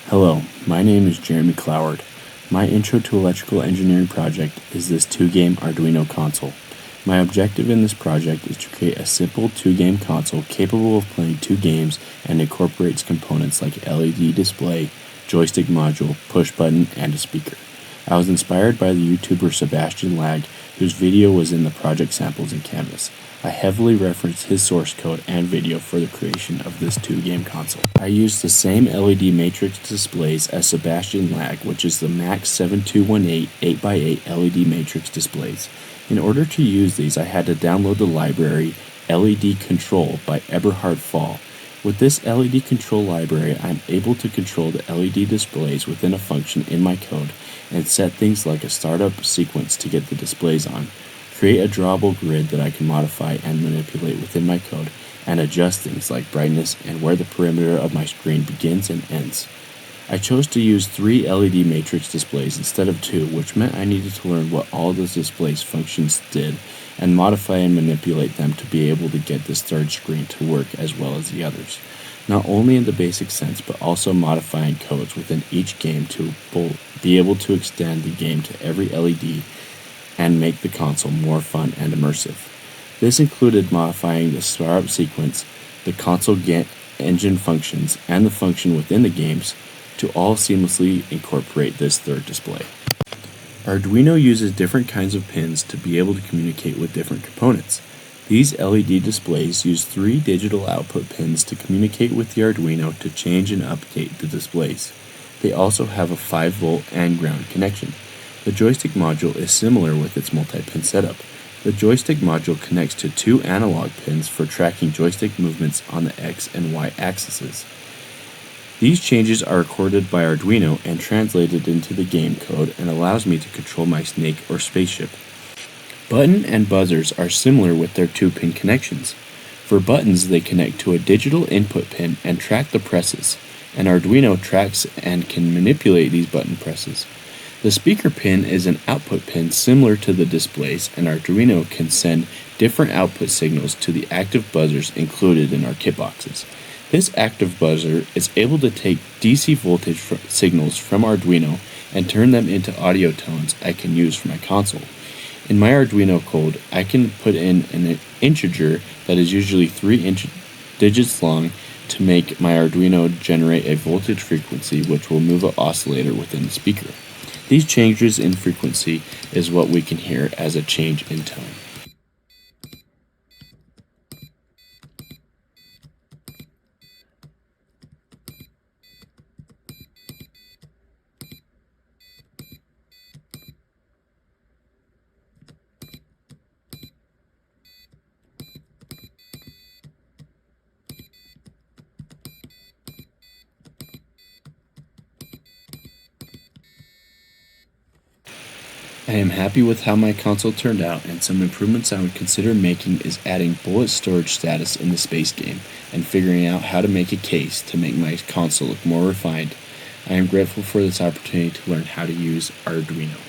Hello, my name is Jeromy Cloward. My Intro to Electrical Engineering project is this 2-game Arduino console. My objective in this project is to create a simple 2-game console capable of playing 2 games and incorporates components like LED display, joystick module, push button, and a speaker. I was inspired by the YouTuber Sebastian Lag, whose video was in the project samples in Canvas. I heavily referenced his source code and video for the creation of this 2-game console. I used the same LED matrix displays as Sebastian Lag, which is the Max 7218 8x8 LED matrix displays. In order to use these, I had to download the library LED Control by Eberhard Fall. With this LED Control library, I'm able to control the LED displays within a function in my code and set things like a startup sequence to get the displays on, create a drawable grid that I can modify and manipulate within my code, and adjust things like brightness and where the perimeter of my screen begins and ends. I chose to use 3 LED matrix displays instead of 2, which meant I needed to learn what all those displays functions did and modify and manipulate them to be able to get this third screen to work as well as the others, not only in the basic sense but also modifying codes within each game to be able to extend the game to every LED and make the console more fun and immersive. This included modifying the startup sequence, the console engine functions, and the function within the games to all seamlessly incorporate this third display. Arduino uses different kinds of pins to be able to communicate with different components. These LED displays use 3 digital output pins to communicate with the Arduino to change and update the displays. They also have a 5-volt and ground connection. The joystick module is similar with its multi-pin setup. The joystick module connects to 2 analog pins for tracking joystick movements on the X and Y axes. These changes are recorded by Arduino and translated into the game code and allows me to control my snake or spaceship. Button and buzzers are similar with their 2-pin connections. For buttons, they connect to a digital input pin and track the presses, and Arduino tracks and can manipulate these button presses. The speaker pin is an output pin similar to the displays, and Arduino can send different output signals to the active buzzers included in our kit boxes. This active buzzer is able to take DC voltage signals from Arduino and turn them into audio tones I can use for my console. In my Arduino code, I can put in an integer that is usually 3 digits long to make my Arduino generate a voltage frequency which will move an oscillator within the speaker. These changes in frequency is what we can hear as a change in tone. I am happy with how my console turned out, and some improvements I would consider making is adding bullet storage status in the space game and figuring out how to make a case to make my console look more refined. I am grateful for this opportunity to learn how to use Arduino.